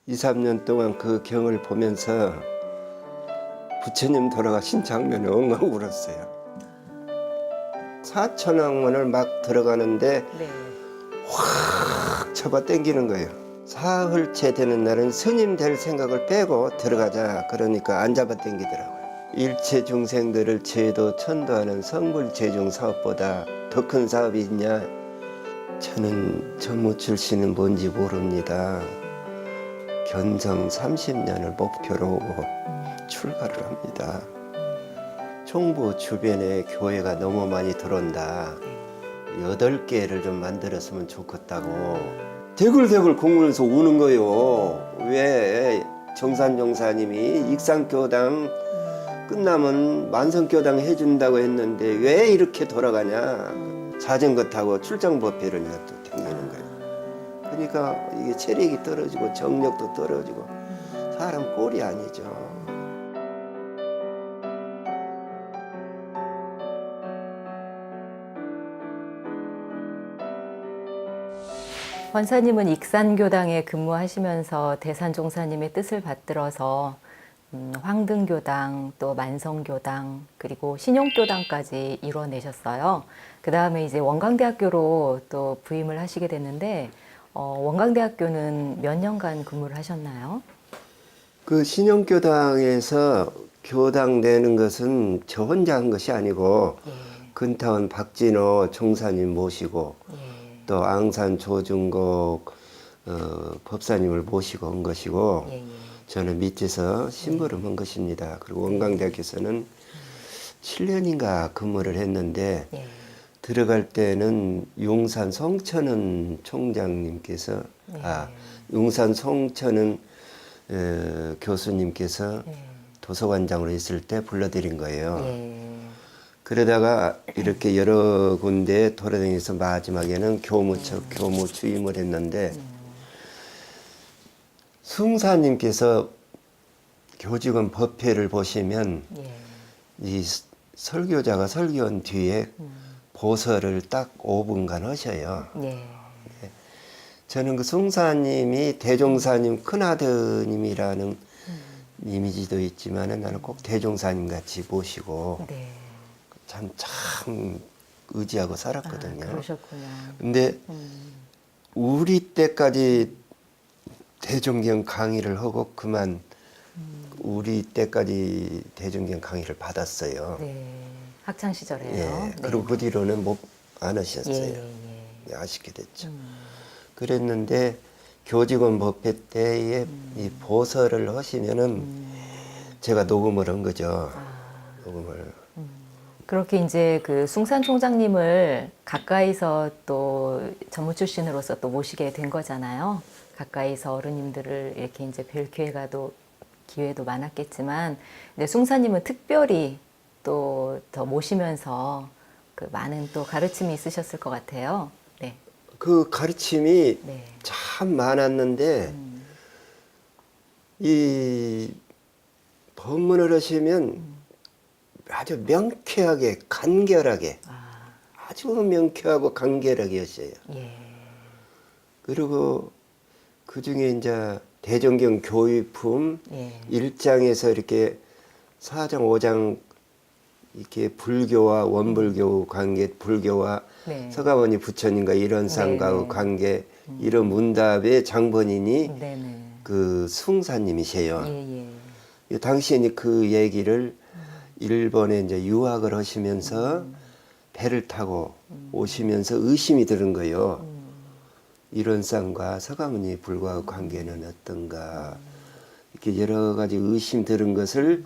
2, 3년 동안 그 경을 보면서 부처님 돌아가신 장면에 엉엉 울었어요. 4천왕문을 막 들어가는데 네. 확 잡아 당기는 거예요. 사흘째 되는 날은 스님 될 생각을 빼고 들어가자. 그러니까 안 잡아 당기더라고요. 일체 중생들을 제도 천도하는 성불제중 사업보다 더 큰 사업이 있냐? 저는 전무 출신은 뭔지 모릅니다. 견성 30년을 목표로 출가를 합니다. 총부 주변에 교회가 너무 많이 들어온다. 8개를 좀 만들었으면 좋겠다고 대굴대굴 공문에서 우는 거요. 왜 정산종사님이 익산교당 끝나면 만성교당 해준다고 했는데 왜 이렇게 돌아가냐. 자전거 타고 출장법회를 또 다니는 거예요. 그러니까 이게 체력이 떨어지고 정력도 떨어지고 사람 꼴이 아니죠. 권사님은 익산교당에 근무하시면서 대산종사님의 뜻을 받들어서 황등교당, 또 만성교당, 그리고 신용교당까지 이뤄내셨어요. 그 다음에 이제 원광대학교로 또 부임을 하시게 됐는데 원광대학교는 몇 년간 근무를 하셨나요? 그 신용교당에서 교당 내는 것은 저 혼자 한 것이 아니고 예. 근타원 박진호 총사님 모시고 예. 또 앙산 조중곡 법사님을 모시고 온 것이고 예, 예. 저는 밑에서 심부름한 것입니다. 그리고 원광대학에서는 7년인가 근무를 했는데 예. 들어갈 때는 용산 송천은 총장님께서 용산 송천은 교수님께서 도서관장으로 있을 때 불러드린 거예요. 그러다가 이렇게 여러 군데 돌아다니면서 마지막에는 교무 취임을 했는데 숭사님께서 교직원 법회를 보시면 이 설교자가 설교한 뒤에 보설을 딱 5분간 하셔요. 저는 그 숭사님이 대종사님 큰아드님이라는 이미지도 있지만 나는 꼭 대종사님 같이 모시고 참 의지하고 살았거든요. 그러셨군요. 근데 우리 때까지 대종경 강의를 하고 그만 우리 때까지 대종경 강의를 받았어요. 학창 시절에요. 예, 그리고 그 뒤로는 안 하셨어요. 아쉽게 됐죠. 그랬는데 교직원 법회 때에 이 보설을 하시면은 제가 녹음을 한 거죠. 녹음을. 그렇게 이제 그 숭산 총장님을 가까이서 또 전무 출신으로서 또 모시게 된 거잖아요. 가까이서 어른님들을 이렇게 이제 뵐 기회도 많았겠지만, 근데 숭사님은 특별히 또 더 모시면서 그 많은 또 가르침이 있으셨을 것 같아요. 네. 그 가르침이 참 많았는데 이 법문을 하시면 아주 명쾌하게 간결하게 아주 명쾌하고 간결하게 하셔요. 그리고 그 중에 이제 대종경 교의품 1장에서 이렇게 4장 5장 이렇게 불교와 원불교 관계, 불교와 서가모니 부처님과 일원상과의 관계 이런 문답의 장본인이 그 숭사님이세요. 당신이 그 얘기를 일본에 이제 유학을 하시면서 배를 타고 오시면서 의심이 드는 거예요. 일원상과 서가모니 불과의 관계는 어떤가 이렇게 여러 가지 의심 들은 것을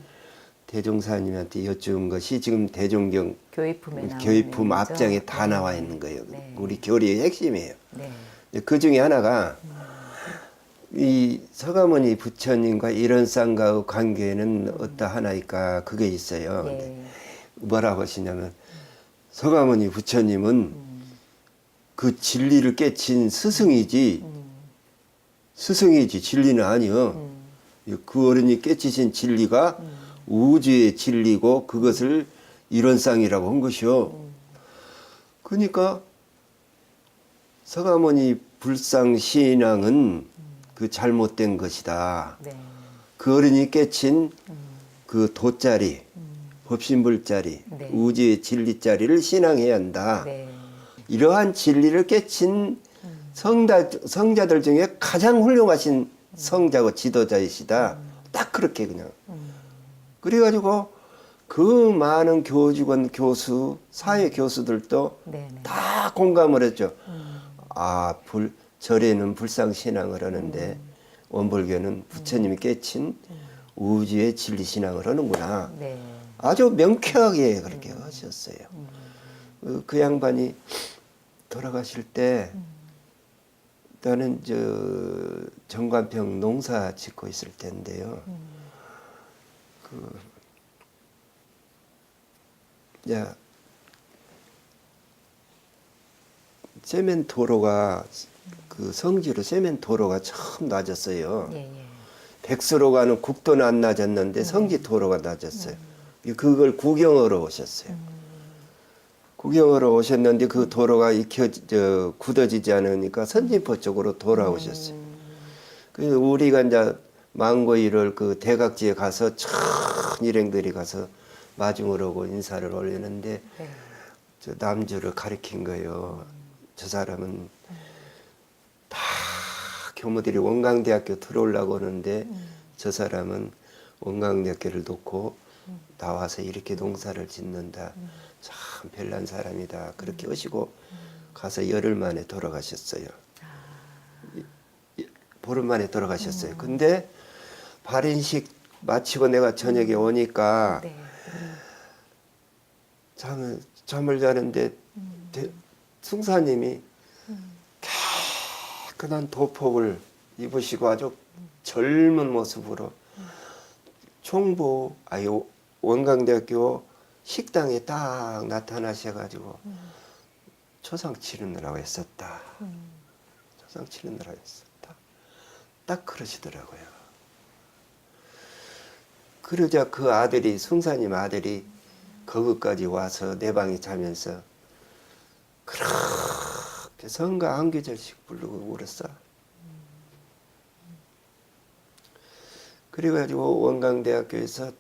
대종사님한테 여쭈은 것이 지금 대종경 교의품 앞장에 다 나와 있는 거예요. 우리 교리의 핵심이에요. 그 중에 하나가 이 서가모니 부처님과 일원상과의 관계는 어떠하나이까 그게 있어요. 뭐라고 하시냐면 서가모니 부처님은 그 진리를 깨친 스승이지 진리는 아니요. 그 어른이 깨치신 진리가 우주의 진리고 그것을 일원상이라고 한 것이요. 그러니까 서가모니 불상 신앙은 그 잘못된 것이다. 네. 그 어른이 깨친 그 도짜리, 법신불짜리, 네. 우주의 진리짜리를 신앙해야 한다. 네. 이러한 진리를 깨친 성자들 중에 가장 훌륭하신 성자고 지도자이시다. 딱 그렇게 그냥. 그래가지고 그 많은 교직원, 교수, 사회 교수들도 네. 네. 다 공감을 했죠. 아, 절에는 불상신앙을 하는데 원불교는 부처님이 깨친 우주의 진리신앙을 하는구나. 네. 아주 명쾌하게 그렇게 하셨어요. 그 양반이 돌아가실 때 나는 저 정관평 농사 짓고 있을 때인데요. 야, 세멘 도로가 그 성지로 세멘 도로가 처음 낮았어요. 예, 예. 백수로 가는 국도는 안 낮았는데 성지 도로가 낮았어요. 그걸 구경하러 오셨어요. 구경하러 오셨는데 그 도로가 굳어지지 않으니까 선진포 쪽으로 돌아오셨어요. 그래서 우리가 이제 망고 1월 그 대각지에 가서 천 일행들이 가서 마중을 하고 인사를 올리는데 네. 저 남주를 가리킨 거예요. 저 사람은 다 교무들이 원광대학교 들어오려고 하는데 저 사람은 원광대학교를 놓고 나와서 이렇게 농사를 짓는다. 참 별난 사람이다. 그렇게 하시고 가서 열흘 만에 돌아가셨어요. 보름 만에 돌아가셨어요. 근데 발인식 마치고 내가 저녁에 오니까 네. 잠을 자는데 승사님이 깨끗한 도복을 입으시고 아주 젊은 모습으로 원광대학교 식당에 딱 나타나셔가지고 초상 치르느라고 했었다. 초상 치르느라고 했었다. 딱 그러시더라고요. 그러자 그 아들이, 승사님 아들이 거기까지 와서 내 방에 자면서 그렇게 성가 한 구절씩 부르고 울었어. 그래가지고 원광대학교에서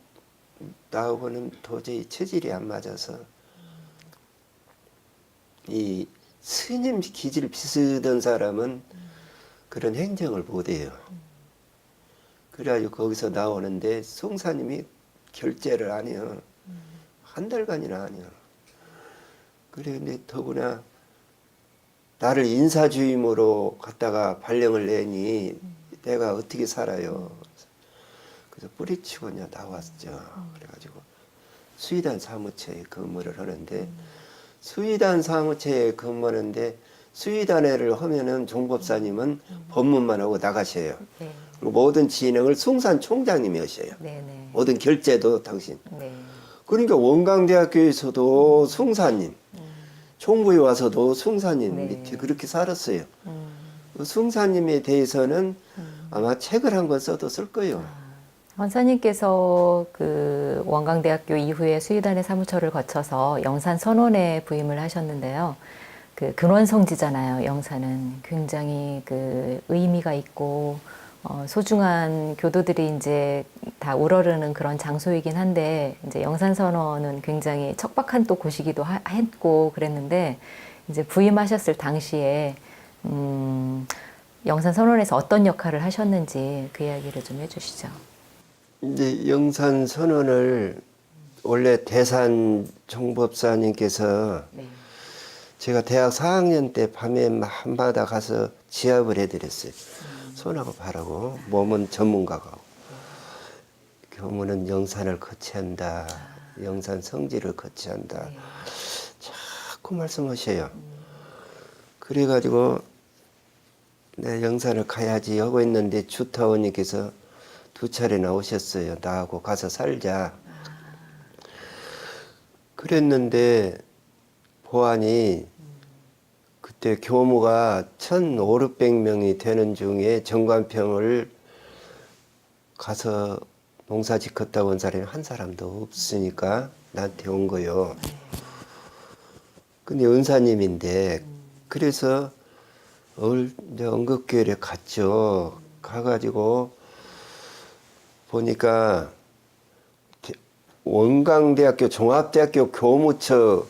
나하고는 도저히 체질이 안 맞아서 이 스님 기질 비슷한 사람은 그런 행정을 못해요. 그래가지고 거기서 나오는데 송사님이 결제를 안 해요. 한 달간이나 안 해요. 그래, 근데 더구나 나를 인사주임으로 갖다가 발령을 내니 내가 어떻게 살아요. 그래서 뿌리치고 그냥 나왔죠. 그래가지고 수의단 사무처에 근무를 하는데 수의단 사무처에 근무하는데 수의단회를 하면은 종법사님은 법문만 하고 나가셔요. 네. 그리고 모든 진행을 숭산 총장님이 하셔요. 네. 네. 모든 결제도 당신. 네. 그러니까 원광대학교에서도 숭사님, 총부에 와서도 숭사님 네. 밑에 그렇게 살았어요. 그 숭사님에 대해서는 아마 책을 한 권 써도 쓸 거예요. 원사님께서 그 원광대학교 이후에 수의단의 사무처를 거쳐서 영산 선원에 부임을 하셨는데요. 그 근원성지잖아요. 영산은 굉장히 그 의미가 있고 소중한 교도들이 이제 다 우러르는 그런 장소이긴 한데 이제 영산 선원은 굉장히 척박한 또 곳이기도 했고 그랬는데 이제 부임하셨을 당시에 영산 선원에서 어떤 역할을 하셨는지 그 이야기를 좀 해주시죠. 이제 영산 선원을 원래 대산 종법사님께서 네. 제가 대학 4학년 때 밤에 한바다 가서 지압을 해드렸어요. 손하고 발하고 몸은 전문가가 교문은 영산을 거치한다. 영산 성지를 거치한다. 자꾸 말씀하셔요. 그래가지고 내 영산을 가야지 하고 있는데 주타원님께서 2차례 나오셨어요. 나하고 가서 살자. 그랬는데 보안이 그때 교무가 1,500~600명이 되는 중에 정관평을 가서 농사 짓겠다고 온 사람이 한 사람도 없으니까 나한테 온 거요. 근데 은사님인데 그래서 이제 언급교회에 갔죠. 가가지고 보니까 원광대학교 종합대학교 교무처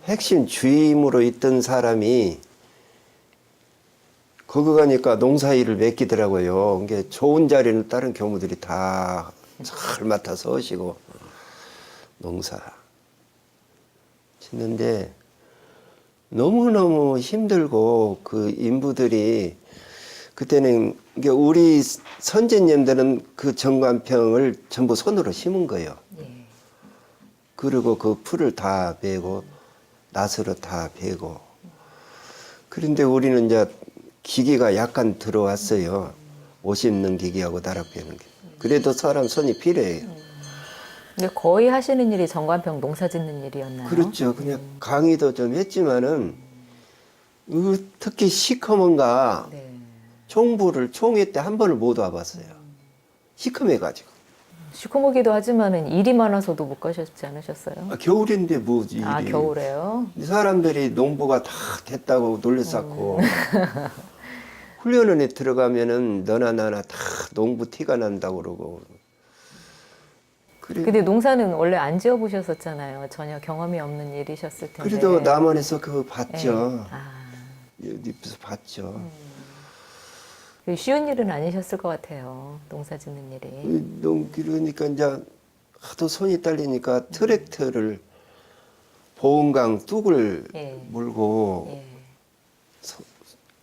핵심 주임으로 있던 사람이 거기 가니까 농사일을 맡기더라고요. 이게 좋은 자리는 다른 교무들이 다 잘 맡아서 하시고 농사 짓는데 너무너무 힘들고 그 인부들이 그때는 이게 우리 선진님들은 그 정관평을 전부 손으로 심은 거예요. 예. 그리고 그 풀을 다 베고 낫으로 다 베고 그런데 우리는 이제 기계가 약간 들어왔어요. 옷 심는 기계하고 나락 베는 게. 그래도 사람 손이 필요해요. 근데 거의 하시는 일이 정관평 농사 짓는 일이었나요? 그렇죠. 그냥 강의도 좀 했지만은 특히 시커먼가 네. 총부를 총회 때 한 번을 못 와봤어요. 시커매가지고. 시커멓기도 하지만은 일이 많아서도 못 가셨지 않으셨어요? 겨울인데 뭐지. 아, 겨울에요? 사람들이 농부가 다 됐다고 놀랬었고 훈련원에 들어가면은 너나 나나 다 농부 티가 난다고 그러고 그래. 근데 농사는 원래 안 지어 보셨었잖아요. 전혀 경험이 없는 일이셨을 텐데. 그래도 남원에서 그거 봤죠. 네. 아, 옆에서 봤죠. 쉬운 일은 아니셨을 것 같아요. 농사 짓는 일이. 그러니까 이제 하도 손이 딸리니까 트랙터를 보온강 뚝을 예. 몰고 예.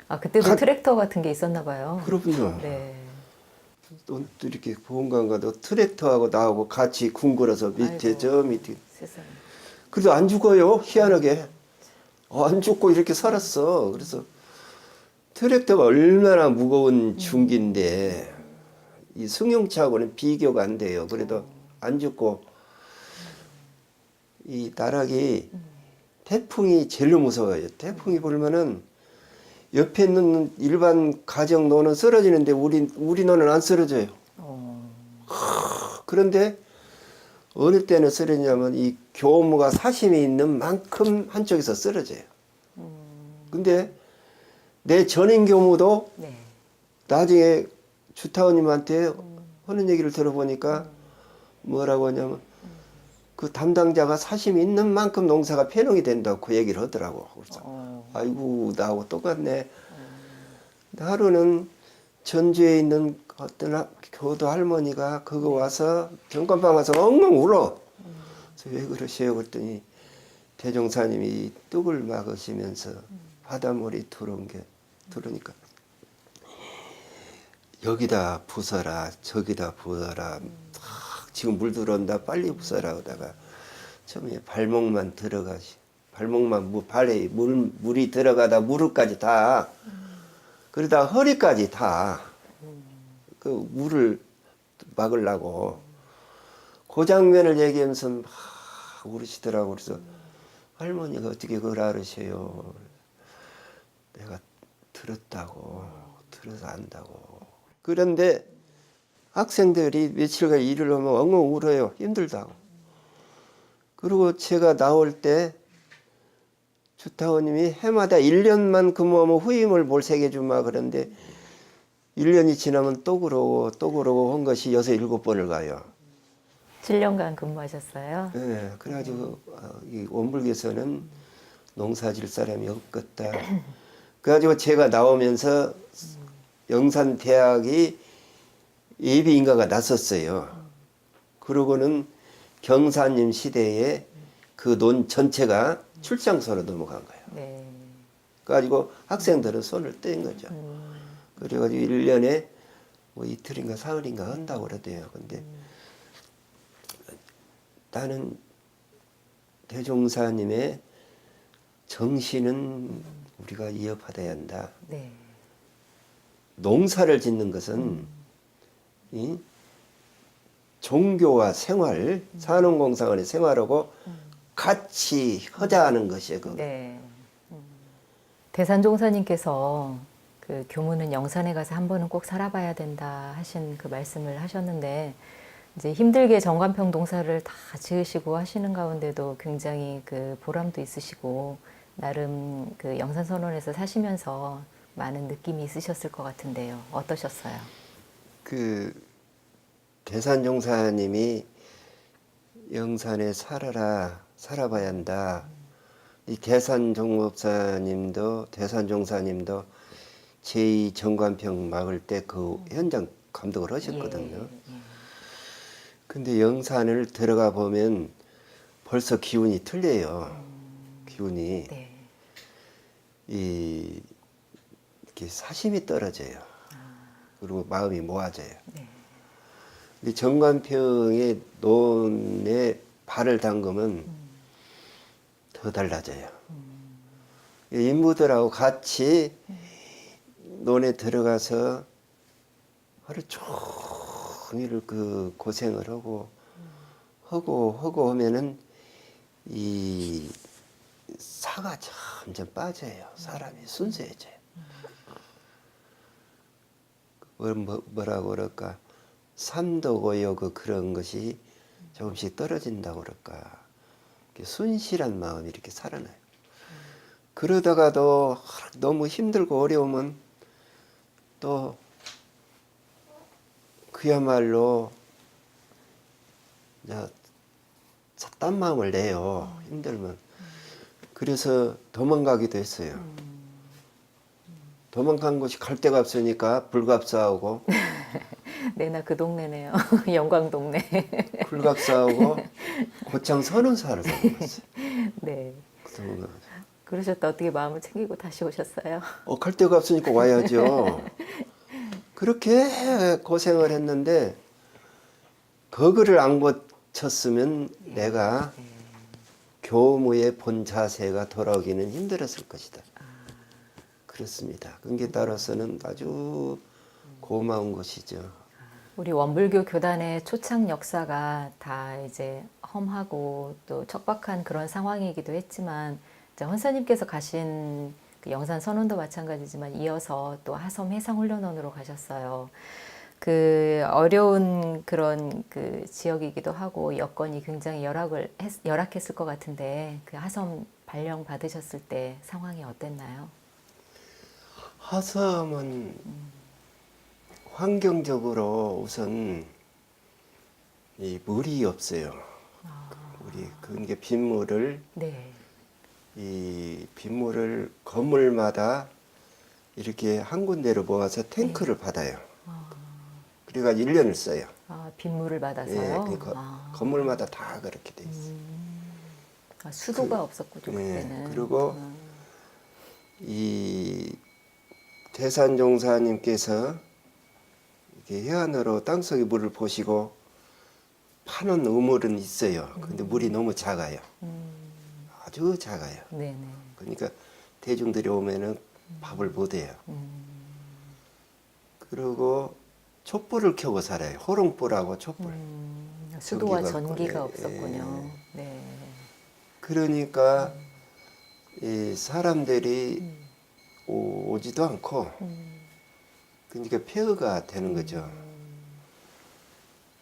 아, 그때도 가- 트랙터 같은 게 있었나 봐요. 그렇군요. 네. 또 이렇게 보온강 가도 트랙터하고 나하고 같이 궁궐어서 밑에 아이고. 저 밑에 세상에. 그래도 안 죽어요. 희한하게 안 죽고 이렇게 살았어. 그래서 트랙터가 얼마나 무거운 중기인데 이 승용차하고는 비교가 안 돼요. 그래도 안 죽고 이 나락이 태풍이 제일 무서워요. 태풍이 불면은 옆에 있는 일반 가정 노는 쓰러지는데 우리 노는 안 쓰러져요. 그런데 어느 때는 쓰러지냐면 이 교무가 사심이 있는 만큼 한쪽에서 쓰러져요. 근데 내 전임 교무도 네. 나중에 주타원님한테 하는 얘기를 들어보니까 뭐라고 하냐면 그 담당자가 사심이 있는 만큼 농사가 폐농이 된다고 그 얘기를 하더라고. 그래서 아이고 나하고 똑같네. 하루는 전주에 있는 어떤 교도 할머니가 그거 와서 병간방 와서 엉엉 울어. 그래서 왜 그러세요? 그랬더니 대종사님이 뚝을 막으시면서 바닷물이 들어오니까 여기다 부숴라 저기다 부숴라 지금 물 들어온다 빨리 부숴라 하다가 처음에 발목만 들어가시 발목만 발에 물이 들어가다 무릎까지 다 그러다 허리까지 다 그 물을 막으려고 그 장면을 얘기하면서 막 울으시더라고. 그래서 할머니가 어떻게 그걸 알으세요? 내가 들었다고 들어서 안다고. 그런데 학생들이 며칠간 일을 하면 엉엉 울어요. 힘들다고. 그리고 제가 나올 때 주타원님이 해마다 1년만 근무하면 후임을 몰색해주마 그런데 1년이 지나면 또 그러고 한 것이 6, 7번을 가요. 7년간 근무하셨어요? 네, 그래가지고 이 원불교에서는 농사 질 사람이 없겠다. 그래가지고 제가 나오면서 영산대학이 예비인가가 났었어요. 그러고는 경사님 시대에 그 논 전체가 출장소로 넘어간 거예요. 네. 그래가지고 학생들은 손을 뗀 거죠. 그래가지고 1년에 뭐 이틀인가 사흘인가 한다고 그러대요. 근데 나는 대종사님의 정신은 우리가 이어받아야 한다. 네. 농사를 짓는 것은 이 종교와 생활, 산업공상원의 생활하고 같이 허자하는 것이에요. 그거. 네. 대산종사님께서 그 교무는 영산에 가서 한 번은 꼭 살아봐야 된다 하신 그 말씀을 하셨는데 이제 힘들게 정관평 농사를 다 지으시고 하시는 가운데도 굉장히 그 보람도 있으시고 나름 그 영산선원에서 사시면서 많은 느낌이 있으셨을 것 같은데요. 어떠셨어요? 그 대산종사님이 영산에 살아봐야 한다. 이 대산종목사님도 대산종사님도 제2 정관평 막을 때 그 현장 감독을 하셨거든요. 예. 근데 영산을 들어가 보면 벌써 기운이 틀려요. 기운이 네. 이렇게 사심이 떨어져요. 그리고 마음이 모아져요. 네. 근데 정관평의 논에 발을 담그면 더 달라져요. 인부들하고 같이 논에 들어가서 하루 종일 그 고생을 하고 하면은 이 사가 점점 빠져요. 사람이 순수해져요. 뭐라고 그럴까? 삼도고요 그런 것이 조금씩 떨어진다고 그럴까? 이렇게 순실한 마음이 이렇게 살아나요. 그러다가도 너무 힘들고 어려우면 또 그야말로 딴 마음을 내요. 힘들면. 그래서 도망가기도 했어요. 도망간 곳이 갈 데가 없으니까 불갑사하고 네, 나 그 동네네요. 영광 동네. 불갑사하고 고창 선운사를 도망갔어요. 네. 도망가. 그러셨다 어떻게 마음을 챙기고 다시 오셨어요? 갈 데가 없으니까 와야죠. 그렇게 고생을 했는데 거기를 안 고쳤으면 내가 교무의 본 자세가 돌아오기는 힘들었을 것이다. 그렇습니다. 그게 따라서는 아주 고마운 것이죠. 우리 원불교 교단의 초창 역사가 다 이제 험하고 또 척박한 그런 상황이기도 했지만 이제 헌사님께서 가신 그 영산 선원도 마찬가지지만 이어서 또 하섬 해상훈련원으로 가셨어요. 그 어려운 그런 그 지역이기도 하고 여건이 굉장히 열악했을 것 같은데 그 하섬 발령 받으셨을 때 상황이 어땠나요? 하섬은 환경적으로 우선 이 물이 없어요. 물이 그게 빗물을 네. 이 빗물을 건물마다 이렇게 한 군데로 모아서 탱크를 받아요. 그래가 1년을 써요. 빗물을 예, 받아서요? 그러니까 건물마다 다 그렇게 돼 있어요. 수도가 없었군요, 예, 그때는. 그리고 이 대산종사님께서 이렇게 해안으로 땅속의 물을 보시고 파는 우물은 있어요. 근데 물이 너무 작아요. 아주 작아요. 네네. 그러니까 대중들이 오면은 밥을 못 해요. 그리고 촛불을 켜고 살아요. 호롱불하고 촛불. 수도와 전기가 전기가 없고, 없었군요. 네. 그러니까 이 사람들이 오지도 않고 그러니까 폐허가 되는 거죠.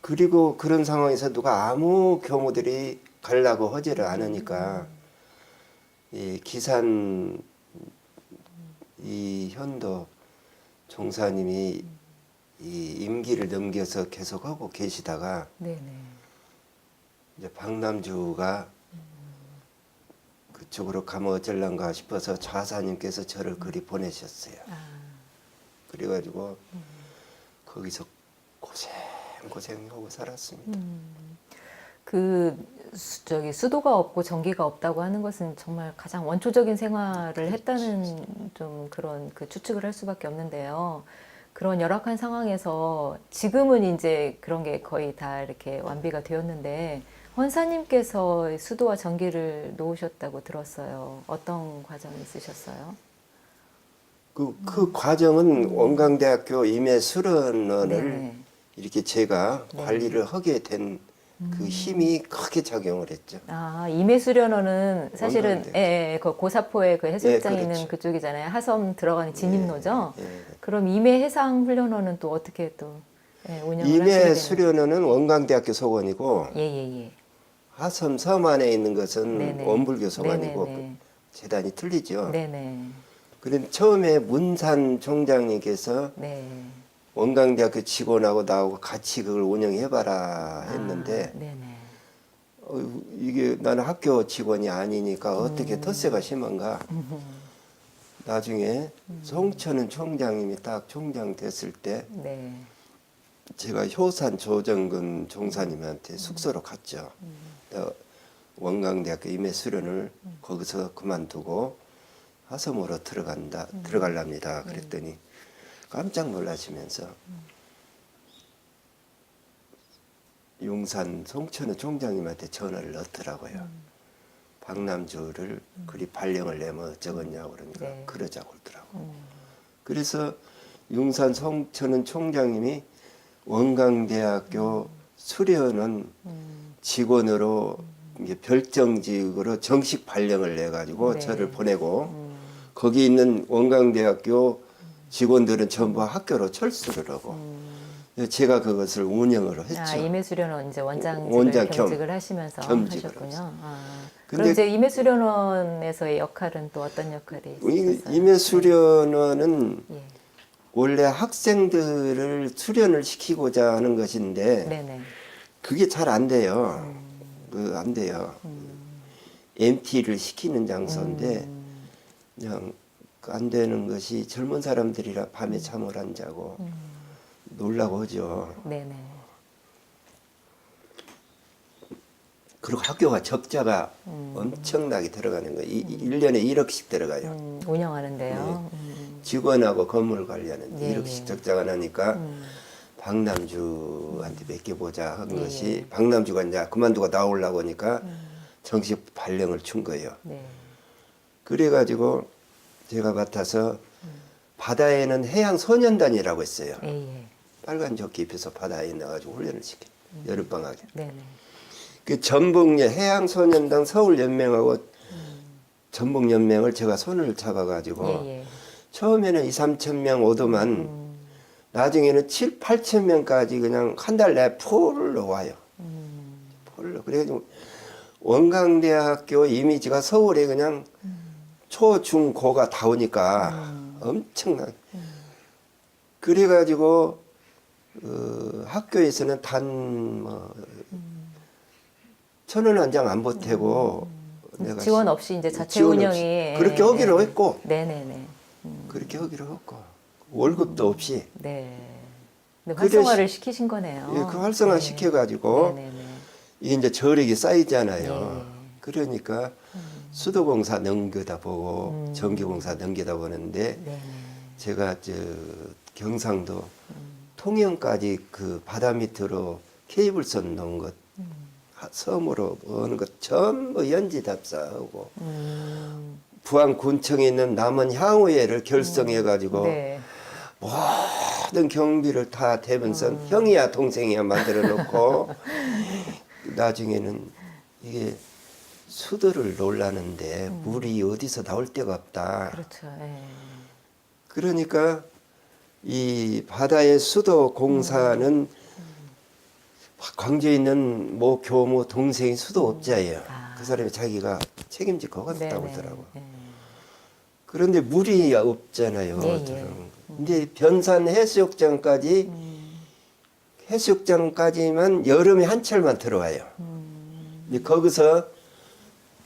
그리고 그런 상황에서 누가 아무 교무들이 가려고 하지를 않으니까 이 기산 이 현도 종사님이 이 임기를 넘겨서 계속 하고 계시다가 네네. 이제 박남주가 그쪽으로 가면 어쩔란가 싶어서 좌사님께서 저를 그리 보내셨어요. 그래가지고 거기서 고생하고 살았습니다. 저기 수도가 없고 전기가 없다고 하는 것은 정말 가장 원초적인 생활을 했다는 좀 그런 그 추측을 할 수밖에 없는데요. 그런 열악한 상황에서 지금은 이제 그런 게 거의 다 이렇게 완비가 되었는데 헌사님께서 수도와 전기를 놓으셨다고 들었어요. 어떤 과정이 있으셨어요? 그 과정은 원광대학교 임해수련원을 네네. 이렇게 제가 관리를 하게 된 그 힘이 크게 작용을 했죠. 임해수련원은 사실은 원광대. 그 고사포에 그 해수욕장 예, 있는 그렇죠. 그쪽이잖아요. 하섬 들어가는 진입로죠. 예. 그럼 임해해상훈련원은 또 어떻게 또 운영을 하시게 되는? 임해수련원은 원광대학교 소관이고 예예예. 하섬 섬 안에 있는 것은 네네. 원불교 소관이고 네네네. 재단이 틀리죠. 네네. 그런데 처음에 문산 총장님께서 네. 원광대학교 직원하고 나하고 같이 그걸 운영해봐라 했는데 네네. 이게 나는 학교 직원이 아니니까 어떻게 텃세가 심한가. 나중에 송천은 총장님이 딱 총장 됐을 때 네. 제가 효산 조정근 종사님한테 숙소로 갔죠. 원광대학교 임해 수련을 거기서 그만두고 하섬으로 들어갈랍니다. 그랬더니 깜짝 놀라시면서 용산 송천은 총장님한테 전화를 넣더라고요. 박남주를 그리 발령을 내면 어쩌겠냐고 그러니까 네. 그러자고 그러더라고. 그래서 용산 송천은 총장님이 원광대학교 수련은 직원으로 이제 별정직으로 정식 발령을 내가지고 네. 저를 보내고 거기 있는 원광대학교 직원들은 전부 학교로 철수를 하고 제가 그것을 운영을 했죠. 임해수련원 이제 원장직을 원장 겸직을 하시면서 겸직을 하셨군요. 했어요. 그럼 근데 이제 임해수련원에서의 역할은 또 어떤 역할이 있으셨어요? 임해수련원은 예. 원래 학생들을 수련을 시키고자 하는 것인데 네네. 그게 잘 안 돼요. 안 돼요. MT를 시키는 장소인데 그냥 안 되는 것이 젊은 사람들이라 밤에 잠을 안 자고 놀라고 하죠. 네네. 그리고 학교가 적자가 엄청나게 들어가는 거예요. 1년에 1억씩 들어가요. 운영하는데요. 직원하고 건물 관리하는 예, 1억씩 예. 적자가 나니까 박남주한테 맡겨보자 한 예, 것이 예. 박남주가 이제 그만두고 나오려고 하니까 정식 발령을 준 거예요. 네. 그래가지고 제가 맡아서 바다에는 해양소년단이라고 했어요. 예, 예. 빨간 조끼 입혀서 바다에 나가지고 훈련을 시켜 여름방학에. 네네. 그 전북 해양소년단 서울연맹하고 전북연맹을 제가 손을 잡아가지고 예, 예. 처음에는 2, 3천 명 오더만 나중에는 7, 8천 명까지 그냥 한 달 내에 풀로 와요. 풀로. 그래가지고 원광대학교 이미지가 서울에 그냥 초, 중, 고가 다 오니까 엄청나게. 그래가지고 학교에서는 단 1,000원 한 장 안 보태고 내가 지원 없이 이제 자체 지원 운영이 없이 그렇게 하기로 했고 네네네. 그렇게 하기로 했고 월급도 없이 네. 근데 그래, 활성화를 시키신 거네요. 예, 그 활성화 네. 시켜가지고 네네네. 이게 이제 저력이 쌓이잖아요. 예. 그러니까 수도공사 넘겨다 보고 전기공사 넘겨다 보는데 네네. 제가 경상도 통영까지 그 바다 밑으로 케이블선 놓은 것 섬으로 오는 것 전부 연지 답사하고 부안군청에 있는 남원 향후회를 결성해가지고 네. 모든 경비를 다 대면서 형이야 동생이야 만들어 놓고 나중에는 이게 수도를 놀라는데 물이 어디서 나올 데가 없다. 그렇죠. 예. 그러니까 이 바다의 수도 공사는 광주에 있는 모 교모 동생이 수도업자예요. 아. 그 사람이 자기가 책임질 것 같다고 네네. 하더라고. 예. 그런데 물이 없잖아요. 예, 예. 저는. 근데 변산 해수욕장까지 해수욕장까지만 여름에 한철만 들어와요. 근데 거기서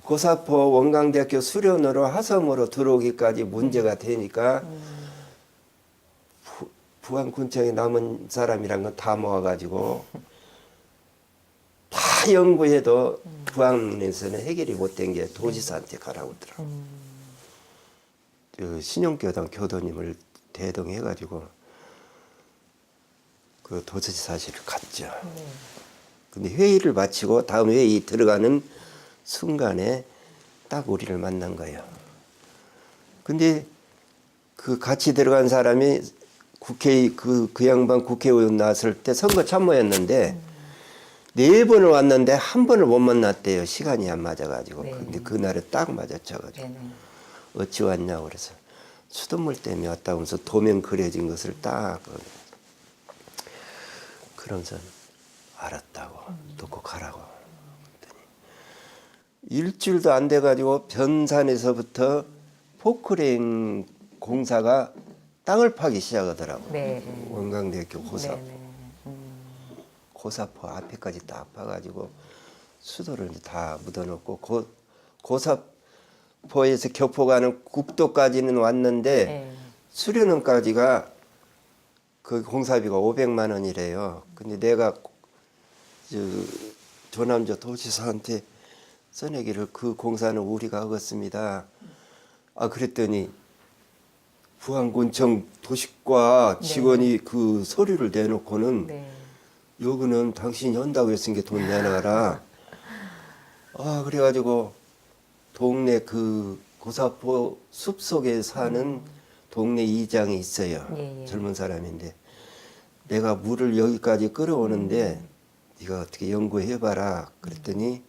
고사포 원광대학교 수련으로 하섬으로 들어오기까지 문제가 되니까 부안군청에 남은 사람이란 건 다 모아가지고 다 연구해도 부안에서는 해결이 못 된 게 도지사한테 가라고 하더라고. 신용교당 교도님을 대동해가지고 그 도지사실을 갔죠. 근데 회의를 마치고 다음 회의 들어가는 순간에 딱 우리를 만난 거예요. 근데 그 같이 들어간 사람이 그 양반 국회의원 나왔을 때 선거 참모였는데 4번을 왔는데 한 번을 못 만났대요. 시간이 안 맞아가지고. 네. 근데 그날에 딱 맞아쳐가지고. 네네. 어찌 왔냐고 그래서 수돗물 때문에 왔다고 하면서 도면 그려진 것을 딱 그러면서 알았다고 놓고 가라고 그랬더니 일주일도 안 돼가지고 변산에서부터 포크레인 공사가 땅을 파기 시작하더라고요. 네. 원광대학교 고사포. 네네. 고사포 앞에까지 딱 파가지고 수도를 이제 다 묻어놓고 고사포에서 교포 가는 국도까지는 왔는데 네. 수련원까지가 그 공사비가 500만 원이래요. 근데 내가 저 조남조 도지사한테 써내기를 그 공사는 우리가 하겠습니다. 아 그랬더니 부안군청 도시과 직원이 그 서류를 내놓고는 네. 여기는 당신이 한다고 했으니까 돈 내놔라. 아 그래가지고 동네 그 고사포 숲속에 사는 동네 이장이 있어요. 예, 예. 젊은 사람인데 내가 물을 여기까지 끌어오는데 네가 어떻게 연구해봐라. 그랬더니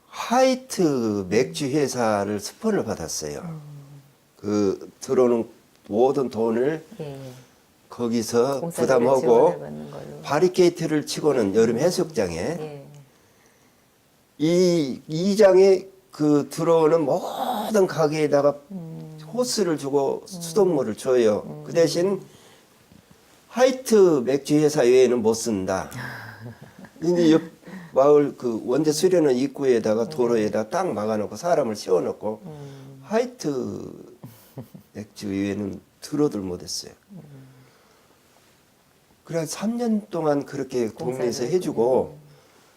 하이트 맥주 회사를 스폰을 받았어요. 그 들어오는 모든 돈을 예, 예. 거기서 공사비를 지원을 부담하고 받는 걸로. 바리케이트를 치고는 여름 해수욕장에 예. 이 이장에 그 들어오는 모든 가게에다가 호스를 주고 수돗물을 줘요. 그 대신 하이트 맥주 회사 외에는 못 쓴다. 근데 옆 마을 그 원대 수련원 입구에다가 도로에다 딱 막아놓고 사람을 세워놓고 하이트 맥주 외에는 들어들 못했어요. 그래 3년 동안 그렇게 동네에서 공사를 해주고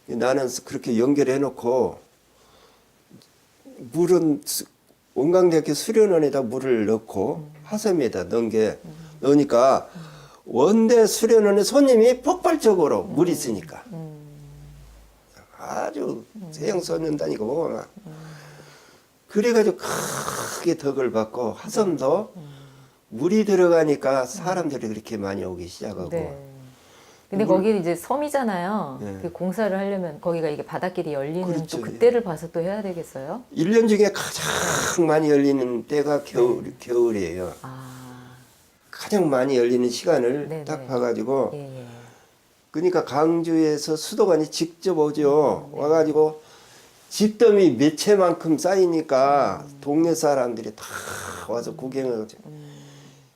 나는 그렇게 연결해놓고 물은 원광대학교 수련원에다 물을 넣고 하섬에다 넣으니까 원대 수련원의 손님이 폭발적으로 물이 있으니까 아주 세형 쏟는다니까 뭐가 막 그래가지고 크게 덕을 받고 하섬도 물이 들어가니까 사람들이 그렇게 많이 오기 시작하고 네. 근데 거기 이제 섬이잖아요. 네. 그 공사를 하려면 거기가 이게 바닷길이 열리는 그렇죠. 또 그때를 봐서 또 해야 되겠어요? 1년 중에 가장 많이 열리는 때가 겨울이에요. 아, 가장 많이 열리는 시간을 네네. 딱 봐가지고 예, 예. 그러니까 강주에서 수도관이 직접 오죠. 와가지고 집더미 몇 채만큼 쌓이니까 동네 사람들이 다 와서 구경하죠.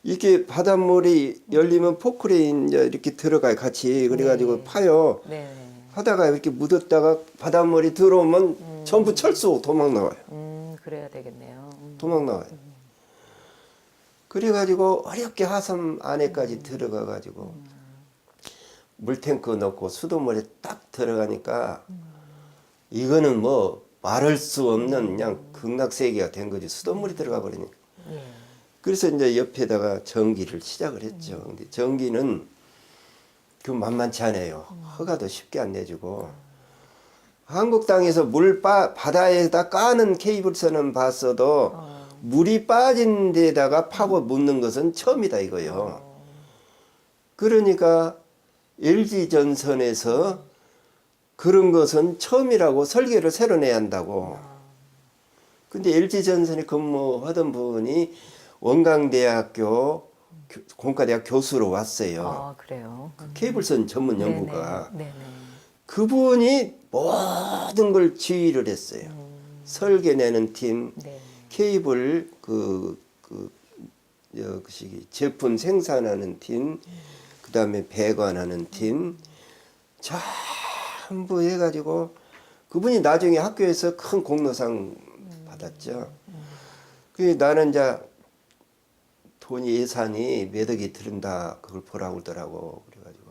이렇게 바닷물이 열리면 포크레인 이제 이렇게 들어가요 같이 그래가지고 네. 파요. 네. 하다가 이렇게 묻었다가 바닷물이 들어오면 전부 철수 도망 나와요. 그래야 되겠네요. 도망 나와요. 그래가지고 어렵게 하섬 안에까지 들어가가지고 물탱크 넣고 수돗물에 딱 들어가니까 이거는 뭐 말할 수 없는 그냥 극락세계가 된 거지. 수돗물이 들어가 버리니까. 예. 그래서 이제 옆에다가 전기를 시작을 했죠. 근데 전기는 그 만만치 않아요. 허가도 쉽게 안 내주고. 한국 땅에서 바다에다 까는 케이블선은 봤어도 물이 빠진 데다가 파고 묻는 것은 처음이다 이거요. 그러니까 LG전선에서 그런 것은 처음이라고 설계를 새로 내야 한다고. 근데 LG전선에 근무하던 분이 원광대학교 공과대학 교수로 왔어요. 아, 그래요. 그 케이블선 전문 연구가. 네네. 그분이 모든 걸 지휘를 했어요. 설계 내는 팀, 네. 케이블 역시 제품 생산하는 팀, 그다음에 배관하는 팀, 전부 해가지고 그분이 나중에 학교에서 큰 공로상 받았죠. 그 나는 이제 돈이 예산이 몇 억이 들은다 그걸 보라고 그러더라고. 그래가지고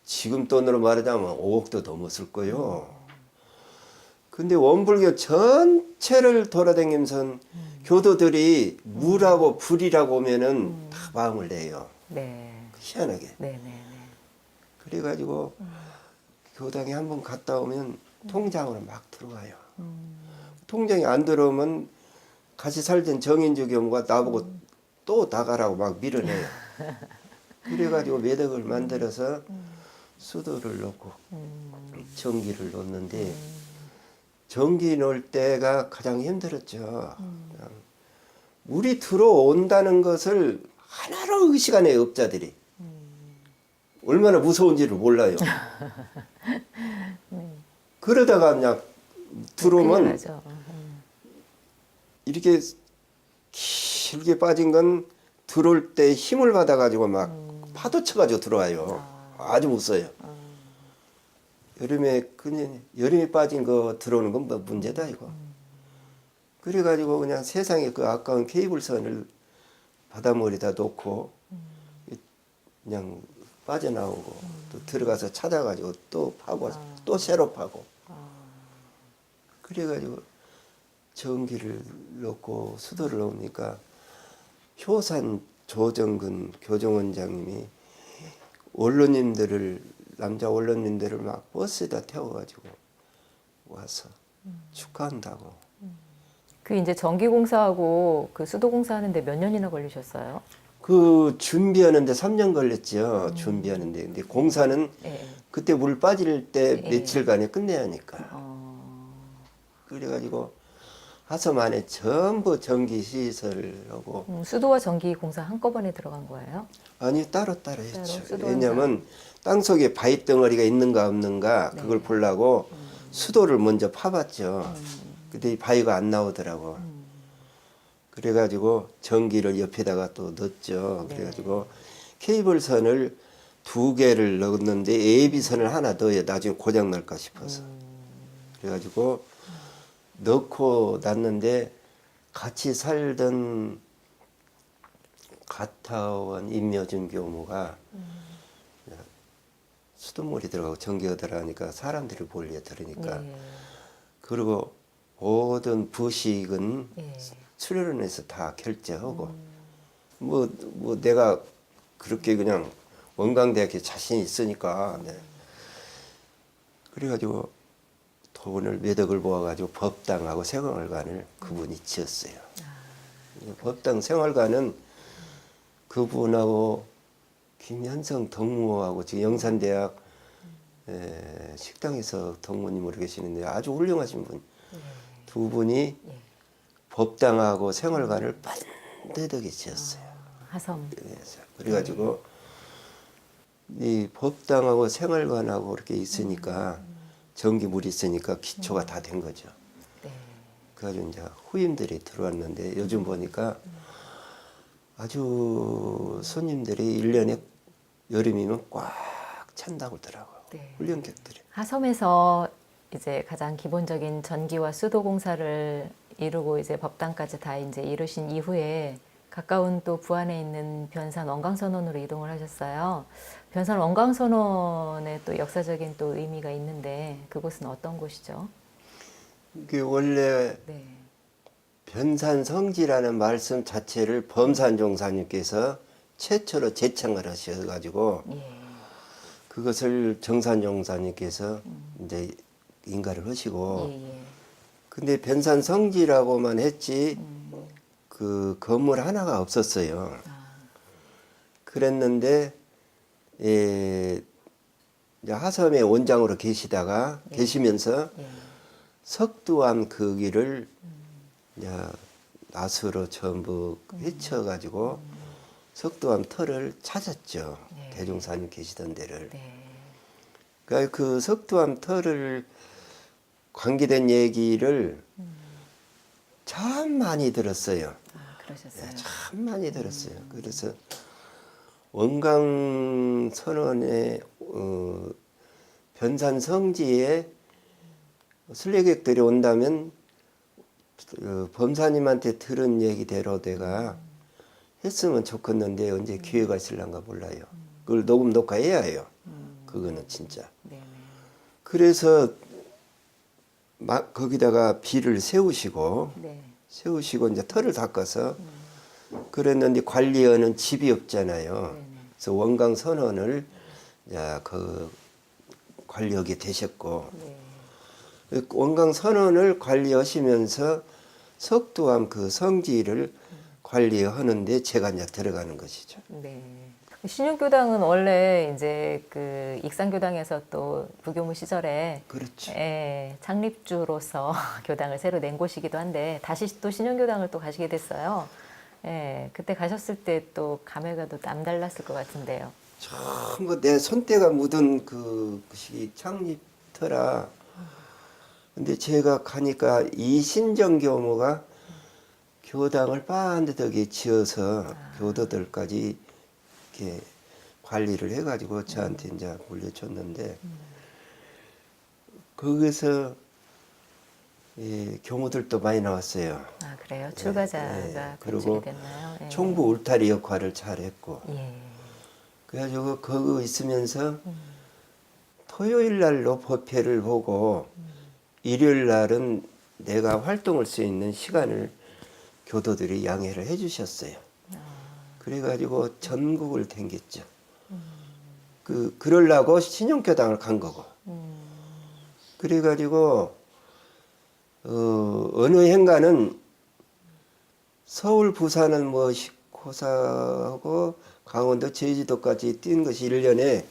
지금 돈으로 말하자면 5억도 넘었을 거요. 근데 원불교 전체를 돌아다니면서 교도들이 물하고 불이라고 오면은 다 마음을 내요. 네. 희한하게. 네네. 그래가지고 교당에 한번 갔다 오면 통장으로 막 들어와요. 통장이 안 들어오면 같이 살던 정인주 교무가 나보고 또 나가라고 막 밀어내요. 그래가지고 매덕을 만들어서 수도를 넣고 전기를 넣는데 전기 넣을 때가 가장 힘들었죠. 물이 들어온다는 것을 하나로 의식하네요, 업자들이. 얼마나 무서운지를 몰라요. 그러다가 그냥 큰일 들어오면 나죠. 이렇게 길게 빠진 건 들어올 때 힘을 받아가지고 막 파도 쳐가지고 들어와요. 아주 못 써요. 여름에 그냥 여름에 빠진 거 들어오는 건 뭐 문제다 이거. 그래가지고 그냥 세상에 그 아까운 케이블선을 바닷물에다 놓고 그냥 빠져나오고 또 들어가서 찾아가지고 또 파고 또 새로 파고 그래가지고 전기를 넣고 수도를 넣으니까 효산 조정근 교정원장님이 언론님들을 남자 언론님들을 막 버스에다 태워가지고 와서 축하한다고. 그 이제 전기공사하고 그 수도공사하는데 몇 년이나 걸리셨어요? 그 준비하는데 3년 걸렸죠. 준비하는데. 근데 공사는 예. 그때 물 빠질 때 예. 며칠간에 끝내야 하니까. 그래가지고 하섬 안에 전부 전기 시설을 하고 수도와 전기공사 한꺼번에 들어간 거예요? 아니 따로 했죠. 수도는 왜냐하면 땅 속에 바위 덩어리가 있는가 없는가 그걸 보려고 수도를 먼저 파봤죠. 근데 이 바위가 안 나오더라고. 그래가지고 전기를 옆에다가 또 넣었죠. 그래가지고 케이블선을 2개를 넣었는데 AB선을 하나 넣어야 나중에 고장 날까 싶어서. 그래가지고 넣고 놨는데 같이 살던 가타원 임여준 교무가 수돗물이 들어가고 전기가 들어가니까 사람들이 몰려 들으니까 그리고 모든 부식은 수련원에서 다 결제하고 뭐 내가 그렇게 그냥 원광대학에 자신 있으니까 그래가지고 돈을 몇 억을 모아가지고 법당하고 생활관을 그분이 지었어요. 법당 생활관은 그분하고 김현성 덕무하고 지금 영산대학 식당에서 덕무님으로 계시는데 아주 훌륭하신 분. 두 분이 법당하고 생활관을 반듯하게 지었어요. 하섬. 그래가지고 이 법당하고 생활관하고 이렇게 있으니까 전기물이 있으니까 기초가 다 된 거죠. 그래가지고 이제 후임들이 들어왔는데 요즘 보니까 아주 손님들이 1년에 여름이면 꽉 찬다고 하더라고요. 훈련객들이. 하섬에서 이제 가장 기본적인 전기와 수도 공사를 이루고 이제 법당까지 다 이제 이루신 이후에 가까운 또 부안에 있는 변산 원광선원으로 이동을 하셨어요. 변산 원광선원에 또 역사적인 또 의미가 있는데 그곳은 어떤 곳이죠? 이게 원래 변산 성지라는 말씀 자체를 범산종사님께서 최초로 제창을 하셔가지고 그것을 정산종사님께서 이제 인가를 하시고 근데 변산 성지라고만 했지 그 건물 하나가 없었어요. 그랬는데 이제 하섬의 원장으로 계시면서 석두암 그 길을 이제 나수로 전부 헤쳐가지고 석두암 터를 찾았죠. 대종사님 계시던 데를. 그러니까 그 석두암 터를 관계된 얘기를 참 많이 들었어요. 그러셨어요. 참 많이 들었어요. 그래서 원광선원의 변산 성지에 순례객들이 온다면 범사님한테 들은 얘기대로 내가 했으면 좋겠는데 언제 기회가 있을란가 몰라요. 그걸 녹화해야 해요. 그거는 진짜. 그래서 거기다가 비를 세우시고 이제 털을 닦아서 그랬는데 관리하는 집이 없잖아요. 그래서 원광선원을 그 관리하게 되셨고 원광선원을 관리하시면서 석두암 그 성지를 관리하는데 제가 이제 들어가는 것이죠. 신육교당은 원래 이제 그 익산교당에서 또 부교무 시절에 그렇죠. 창립주로서 교당을 새로 낸 곳이기도 한데 다시 또 신육교당을 또 가시게 됐어요. 그때 가셨을 때 또 감회가 또 남달랐을 것 같은데요. 전부 내 손때가 묻은 그 시기 창립터라. 근데 제가 가니까 이신정 교무가 교당을 반듯하게 지어서 교도들까지 이렇게 관리를 해가지고 저한테 이제 물려줬는데 거기서 교무들도 많이 나왔어요. 아, 그래요? 출가자가 예. 배출이 그리고 됐나요? 예. 총부 울타리 역할을 잘했고 예. 그래가지고 거기 있으면서 토요일 날로 법회를 보고 일요일 날은 내가 활동할 수 있는 시간을 교도들이 양해를 해주셨어요. 그래가지고 전국을 댕겼죠. 그러려고 신용교당을 간 거고. 그래가지고 어느 행가는 서울, 부산은 뭐 고사하고 강원도, 제주도까지 뛴 것이 1년에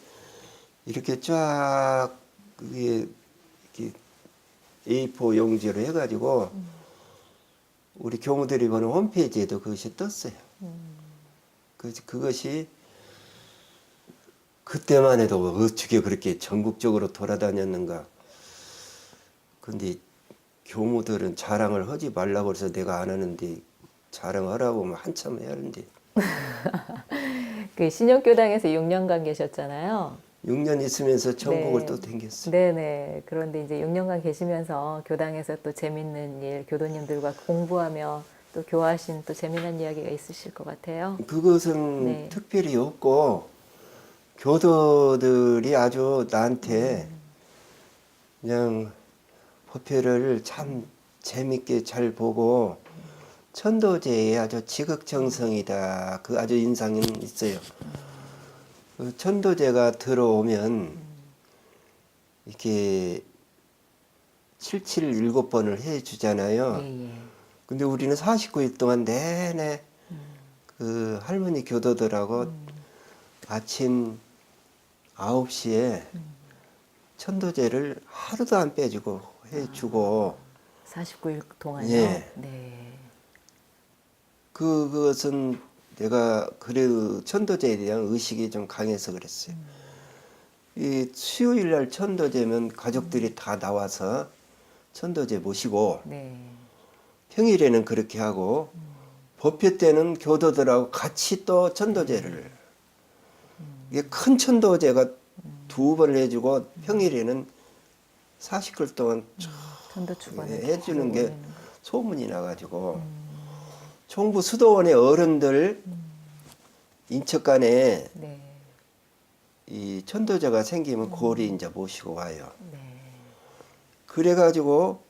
이렇게 쫙 이렇게 A4 용지로 해가지고 우리 교무들이 보는 홈페이지에도 그것이 떴어요. 그것이 그때만 해도 어떻게 그렇게 전국적으로 돌아다녔는가. 근데 교무들은 자랑을 하지 말라고 해서 내가 안 하는데 자랑하라고 하면 한참 해야 하는데 그 신용교당에서 6년간 계셨잖아요. 6년 있으면서 전국을 네. 또 댕겼어요. 네네. 그런데 이제 6년간 계시면서 교당에서 또 재밌는 일, 교도님들과 공부하며 또 교화하신 또 재미난 이야기가 있으실 것 같아요. 그것은 네. 특별히 없고 교도들이 아주 나한테 그냥 법회를 참 재밌게 잘 보고 천도제에 아주 지극정성이다. 그 아주 인상이 있어요. 그 천도제가 들어오면 이렇게 7번을 해 주잖아요. 예, 예. 근데 우리는 49일 동안 내내 그 할머니 교도들하고 아침 9시에 천도제를 하루도 안 빼주고 해주고 49일 동안요? 예. 네. 그것은 내가 그래도 천도제에 대한 의식이 좀 강해서 그랬어요. 이 수요일 날 천도제면 가족들이 다 나와서 천도제 모시고 네. 평일에는 그렇게 하고 법회 때는 교도들하고 같이 또 천도제를 이게 큰 천도제가 2번을 해주고 평일에는 40글 동안 천도 주간을 해주는 게 올리는 거. 소문이 나가지고 총부 수도원의 어른들 인척간에 네. 이 천도제가 생기면 고리 이제 모시고 와요. 네. 그래가지고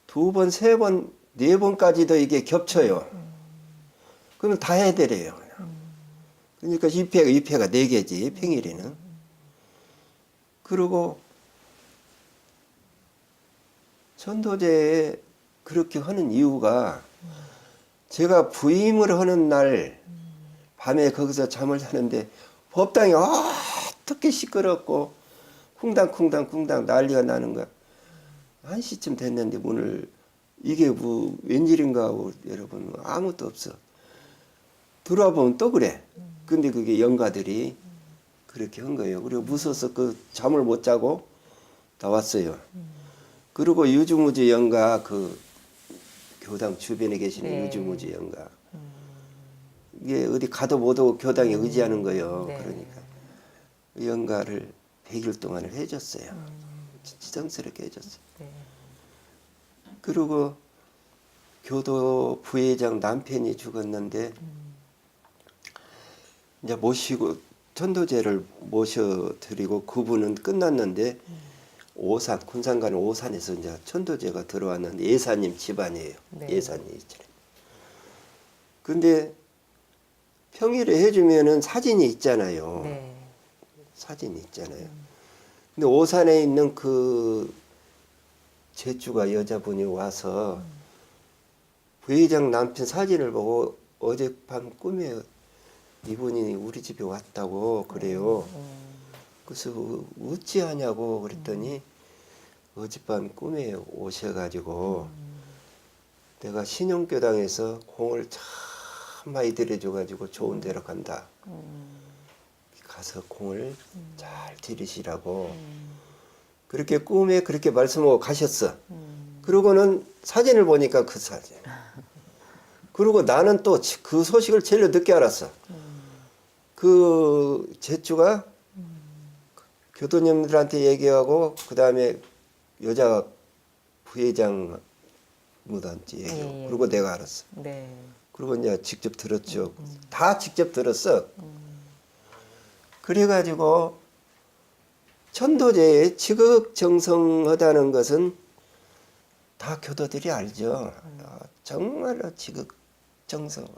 2번, 3번, 4번까지도 이게 겹쳐요. 그러면 다 해드려요. 그러니까 2패가 4개지, 평일에는. 그리고 천도제에 그렇게 하는 이유가 제가 부임을 하는 날 밤에 거기서 잠을 자는데 법당이 어떻게 시끄럽고 쿵당쿵당 난리가 나는 거야. 1시쯤 됐는데 문을 이게 뭐 웬일인가 하고 여러분 아무것도 없어. 들어와 보면 또 그래. 근데 그게 영가들이 그렇게 한 거예요. 그리고 무서워서 그 잠을 못 자고 나왔어요. 그리고 유주무주 영가 그 교당 주변에 계시는 네. 유주무주 영가 이게 어디 가도 못 오고 교당에 의지하는 거예요. 네. 그러니까 그 영가를 100일 동안을 해줬어요. 지정스럽게 해줬어요. 네. 그리고 교도 부회장 남편이 죽었는데 이제 모시고 천도제를 모셔드리고 그분은 끝났는데 오산 군산간 오산에서 이제 천도제가 들어왔는데 예사님 집안이에요. 네. 예사님 집안. 근데 평일에 해주면은 사진이 있잖아요. 네. 사진이 있잖아요. 근데 오산에 있는 그 제주가 여자분이 와서 부회장 남편 사진을 보고 어젯밤 꿈에 이분이 우리 집에 왔다고 그래요. 그래서 어찌하냐고 그랬더니 어젯밤 꿈에 오셔가지고 내가 신용교당에서 공을 참 많이 들여줘가지고 좋은 데로 간다. 가서 공을 잘 들이시라고 그렇게 꿈에 그렇게 말씀하고 가셨어. 그러고는 사진을 보니까 그 사진. 그리고 나는 또 그 소식을 제일 늦게 알았어. 그 제주가 교도님들한테 얘기하고 그 다음에 여자 부회장 무단지 얘기하고 그리고 내가 알았어. 네. 그리고 이제 직접 들었죠. 다 직접 들었어. 그래가지고 천도제에 지극정성하다는 것은 다 교도들이 알죠. 정말로 지극정성으로.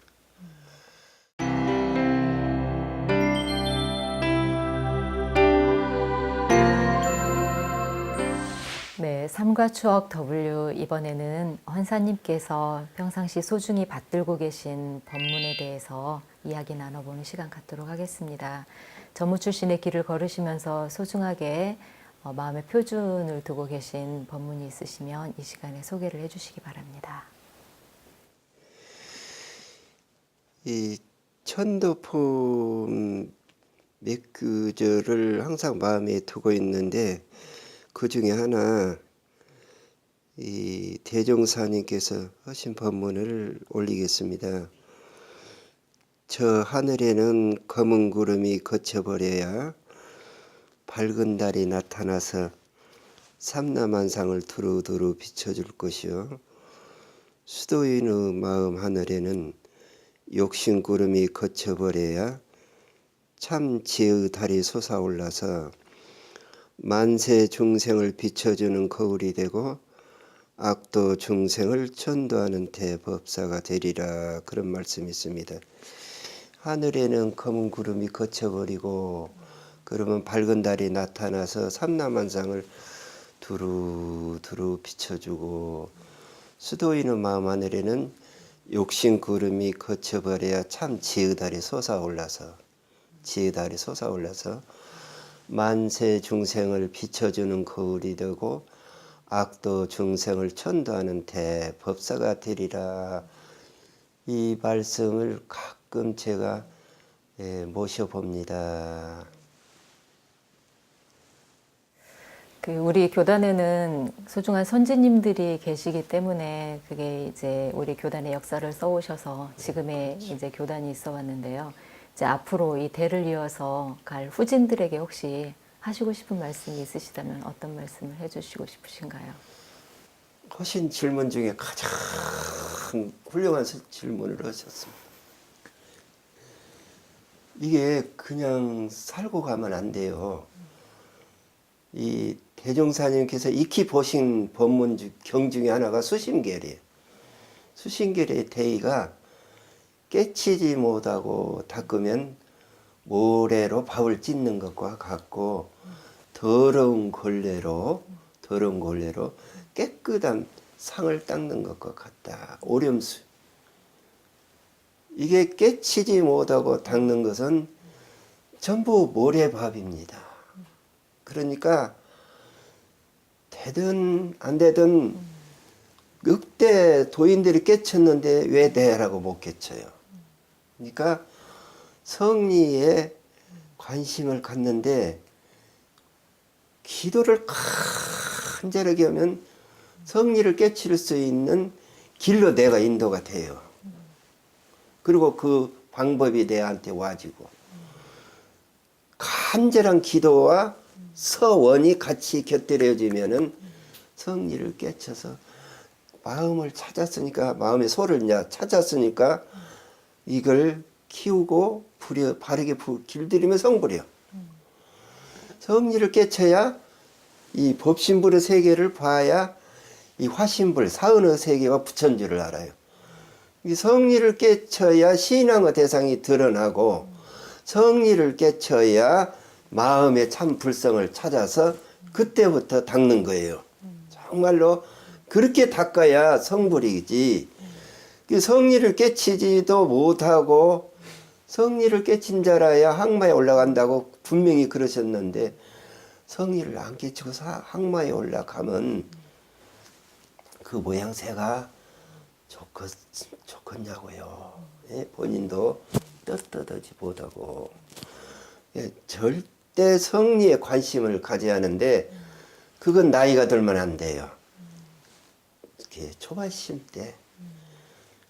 네, 삶과 추억 W 이번에는 헌사님께서 평상시 소중히 받들고 계신 법문에 대해서 이야기 나눠보는 시간 갖도록 하겠습니다. 전무 출신의 길을 걸으시면서 소중하게 마음의 표준을 두고 계신 법문이 있으시면 이 시간에 소개를 해주시기 바랍니다. 이 천도품 몇 구절을 항상 마음에 두고 있는데 그 중에 하나 이 대종사님께서 하신 법문을 올리겠습니다. 저 하늘에는 검은 구름이 거쳐버려야 밝은 달이 나타나서 삼라만상을 두루두루 비춰줄 것이요 수도인의 마음 하늘에는 욕심 구름이 거쳐버려야 참 지의 달이 솟아올라서 만세 중생을 비춰주는 거울이 되고 악도 중생을 천도하는 대법사가 되리라 그런 말씀이 있습니다. 하늘에는 검은 구름이 거쳐버리고 그러면 밝은 달이 나타나서 삼라만상을 두루두루 비춰주고 수도인의 마음 하늘에는 욕심 구름이 거쳐버려야 참 지의 달이 솟아올라서 만세 중생을 비춰주는 거울이 되고 악도 중생을 천도하는 대법사가 되리라. 이 말씀을 가끔 제가 모셔봅니다. 우리 교단에는 소중한 선지님들이 계시기 때문에 그게 이제 우리 교단의 역사를 써오셔서 지금의 이제 교단이 있어 왔는데요. 이제 앞으로 이 대를 이어서 갈 후진들에게 혹시 하시고 싶은 말씀이 있으시다면 어떤 말씀을 해주시고 싶으신가요? 하신 질문 중에 가장 훌륭한 질문을 하셨습니다. 이게 그냥 살고 가면 안 돼요. 이 대종사님께서 익히 보신 법문 경 중에 하나가 수심결이에요. 수심결의 대의가 깨치지 못하고 닦으면 모래로 밥을 찢는 것과 같고 더러운 걸레로 깨끗한 상을 닦는 것과 같다. 오렴수. 이게 깨치지 못하고 닦는 것은 전부 모래밥입니다. 그러니까 되든 안 되든 역대 도인들이 깨쳤는데 왜 내라고 못 깨쳐요. 그러니까 성리에 관심을 갖는데 기도를 간절하게 하면 성리를 깨칠 수 있는 길로 내가 인도가 돼요. 그리고 그 방법이 내한테 와지고 간절한 기도와 서원이 같이 곁들여지면은 성리를 깨쳐서 마음을 찾았으니까 마음의 소를 이제 찾았으니까 이걸 키우고 바르게 길들이면 성불이요. 성리를 깨쳐야 이 법신불의 세계를 봐야 이 화신불 사은의 세계와 부처인지를 알아요. 이 성리를 깨쳐야 신앙의 대상이 드러나고 성리를 깨쳐야 마음의 참 불성을 찾아서 그때부터 닦는 거예요. 정말로 그렇게 닦아야 성불이지. 성리를 깨치지도 못하고 성리를 깨친 자라야 항마에 올라간다고 분명히 그러셨는데 성리를 안 깨치고 항마에 올라가면 그 모양새가 좋겠냐고요. 예? 본인도 떳떳하지 못하고 절대 성리에 관심을 가져야 하는데 그건 나이가 들면 안 돼요. 이렇게 초반심 때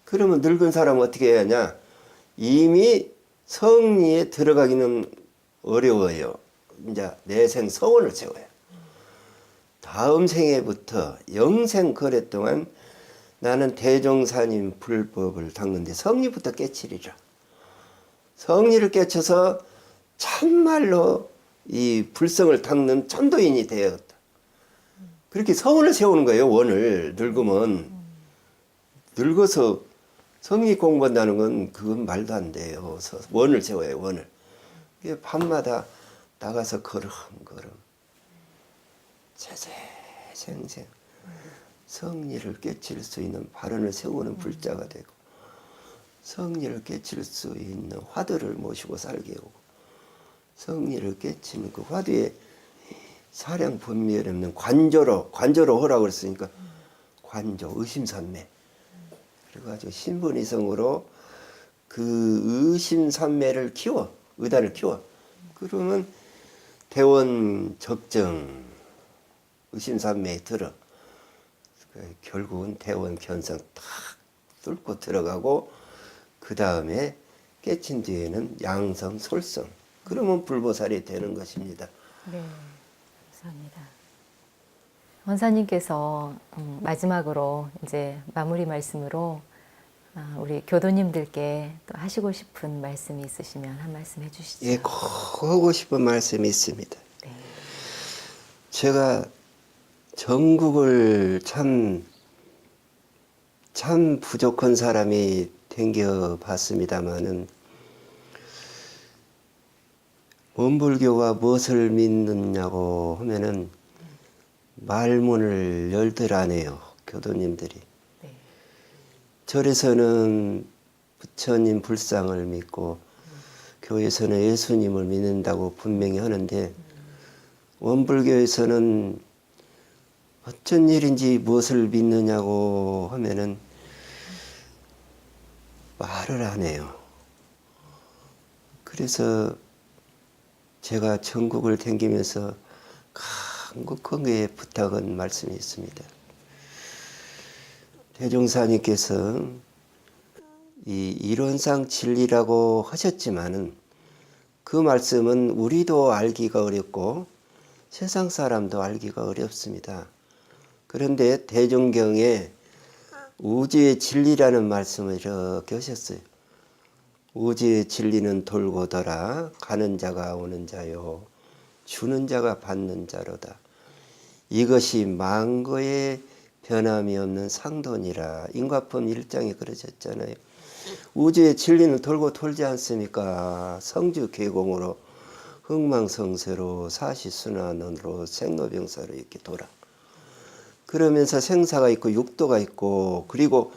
그러면 늙은 사람은 어떻게 해야 하냐? 이미 성리에 들어가기는 어려워요. 이제 내생 서원을 세워요. 다음 생애부터 영생 거래 동안 나는 대종사님 불법을 닦는데 성리부터 깨치리라. 성리를 깨쳐서 참말로 이 불성을 닦는 천도인이 되었다. 그렇게 서원을 세우는 거예요. 원을 늙으면. 늙어서 성리 공부한다는 건 그건 말도 안 돼요. 원을 세워요. 원을. 밤마다 나가서 걸음 세세생생 성리를 깨칠 수 있는 발언을 세우는 불자가 되고 성리를 깨칠 수 있는 화두를 모시고 살게 하고 성리를 깨치는 그 화두에 사량 분별 없는 관조로 하라고 그랬으니까 관조 의심산매 그래가지고 신분이성으로 그 의심산매를 키워 의단을 키워 그러면 대원 적정 의심산매에 들어 결국은 대원 견성 탁 뚫고 들어가고 그 다음에 깨친 뒤에는 양성 솔성 그러면 불보살이 되는 것입니다. 네, 감사합니다. 원사님께서 마지막으로 이제 마무리 말씀으로 우리 교도님들께 또 하시고 싶은 말씀이 있으시면 한 말씀 해주시죠. 예, 꼭 하고 싶은 말씀이 있습니다. 네. 제가 전국을 참 부족한 사람이 댕겨 봤습니다마는 원불교가 무엇을 믿느냐고 하면은 말문을 열들 안 해요. 교도님들이. 네. 절에서는 부처님 불상을 믿고 교회에서는 예수님을 믿는다고 분명히 하는데 원불교에서는 어쩐 일인지 무엇을 믿느냐고 하면은 말을 안 해요. 그래서 제가 전국을 댕기면서 간곡하게 부탁한 말씀이 있습니다. 대종사님께서 이 이론상 진리라고 하셨지만은 그 말씀은 우리도 알기가 어렵고 세상 사람도 알기가 어렵습니다. 그런데 대종경에 우주의 진리라는 말씀을 이렇게 하셨어요. 우주의 진리는 돌고 돌아 가는 자가 오는 자요 주는 자가 받는 자로다. 이것이 만고의 변함이 없는 상돈이라. 인과품 1장에 그러셨잖아요. 우주의 진리는 돌고 돌지 않습니까? 성주 계공으로 흥망성쇠로 사시순환으로 생로병사로 이렇게 돌아. 그러면서 생사가 있고 육도가 있고 그리고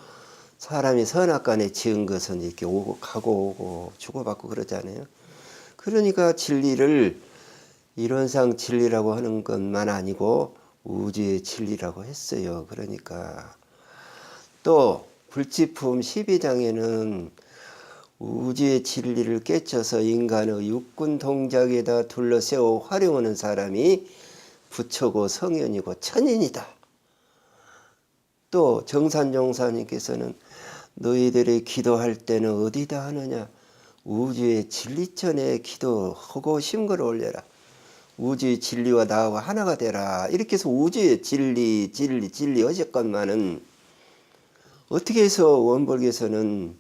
사람이 선악간에 지은 것은 이렇게 오고 가고 오고 주고받고 그러잖아요. 그러니까 진리를 이론상 진리라고 하는 것만 아니고 우주의 진리라고 했어요. 그러니까 또 불지품 12장에는 우주의 진리를 깨쳐서 인간의 육군 동작에다 둘러세워 활용하는 사람이 부처고 성현이고 천인이다. 또 정산종사님께서는 너희들이 기도할 때는 어디다 하느냐? 우주의 진리천에 기도하고 심거를 올려라. 우주의 진리와 나하고 하나가 되라. 이렇게 해서 우주의 진리 하셨건만은 어떻게 해서 원불교에서는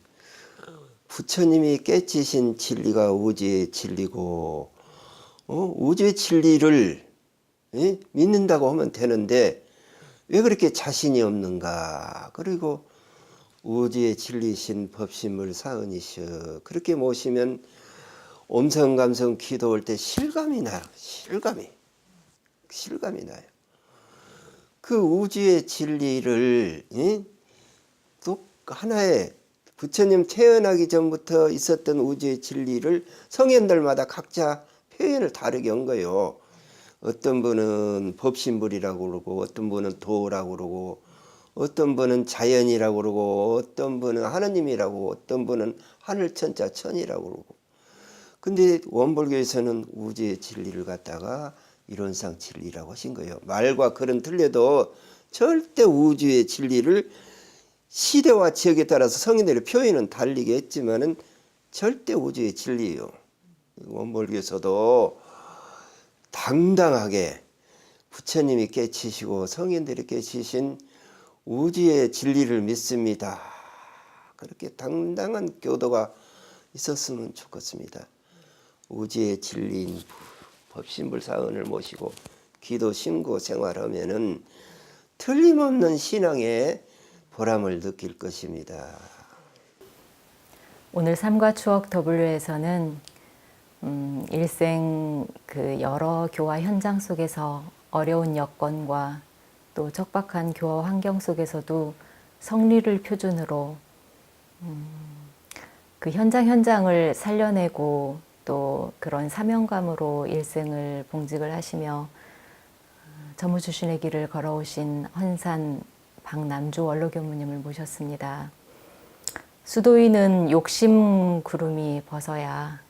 부처님이 깨치신 진리가 우주의 진리고 우주의 진리를 믿는다고 하면 되는데 왜 그렇게 자신이 없는가? 그리고 우주의 진리신 법신물 사은이셔. 그렇게 모시면 om성감성 기도할 때 실감이 나요. 실감이 나요. 그 우주의 진리를 또 하나의 부처님 태어나기 전부터 있었던 우주의 진리를 성현들마다 각자 표현을 다르게 한 거예요. 어떤 분은 법신불이라고 그러고 어떤 분은 도라고 그러고 어떤 분은 자연이라고 그러고 어떤 분은 하느님이라고 어떤 분은 하늘천자 천이라고 그러고 근데 원불교에서는 우주의 진리를 갖다가 이론상 진리라고 하신 거예요. 말과 글은 틀려도 절대 우주의 진리를 시대와 지역에 따라서 성인들의 표현은 달리겠지만은 절대 우주의 진리예요. 원불교에서도 당당하게 부처님이 깨치시고 성인들이 깨치신 우주의 진리를 믿습니다. 그렇게 당당한 교도가 있었으면 좋겠습니다. 우주의 진리인 법신불사은을 모시고 기도 신고 생활하면은 틀림없는 신앙의 보람을 느낄 것입니다. 오늘 삶과 추억 W에서는 일생 그 여러 교화 현장 속에서 어려운 여건과 또 척박한 교화 환경 속에서도 성리를 표준으로 그 현장을 살려내고 또 그런 사명감으로 일생을 봉직을 하시며 전무출신의 길을 걸어오신 헌산 박남주 원로교무님을 모셨습니다. 수도인은 욕심 구름이 벗어야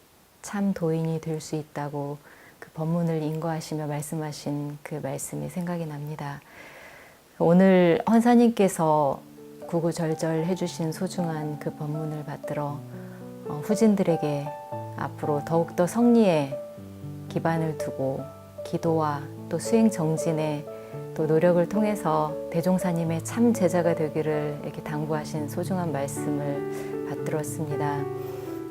참 도인이 될 수 있다고 그 법문을 인거하시며 말씀하신 그 말씀이 생각이 납니다. 오늘 헌사님께서 구구절절 해주신 소중한 그 법문을 받들어 후진들에게 앞으로 더욱더 성리에 기반을 두고 기도와 또 수행 정진에 또 노력을 통해서 대종사님의 참 제자가 되기를 이렇게 당부하신 소중한 말씀을 받들었습니다.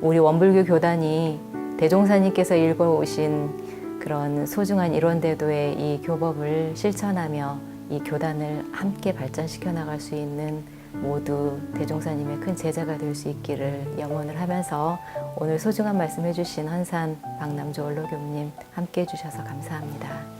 우리 원불교 교단이 대종사님께서 읽어오신 그런 소중한 일원대도의 이 교법을 실천하며 이 교단을 함께 발전시켜 나갈 수 있는 모두 대종사님의 큰 제자가 될 수 있기를 염원을 하면서 오늘 소중한 말씀 해주신 헌산 박남주 원로교무님 함께 해주셔서 감사합니다.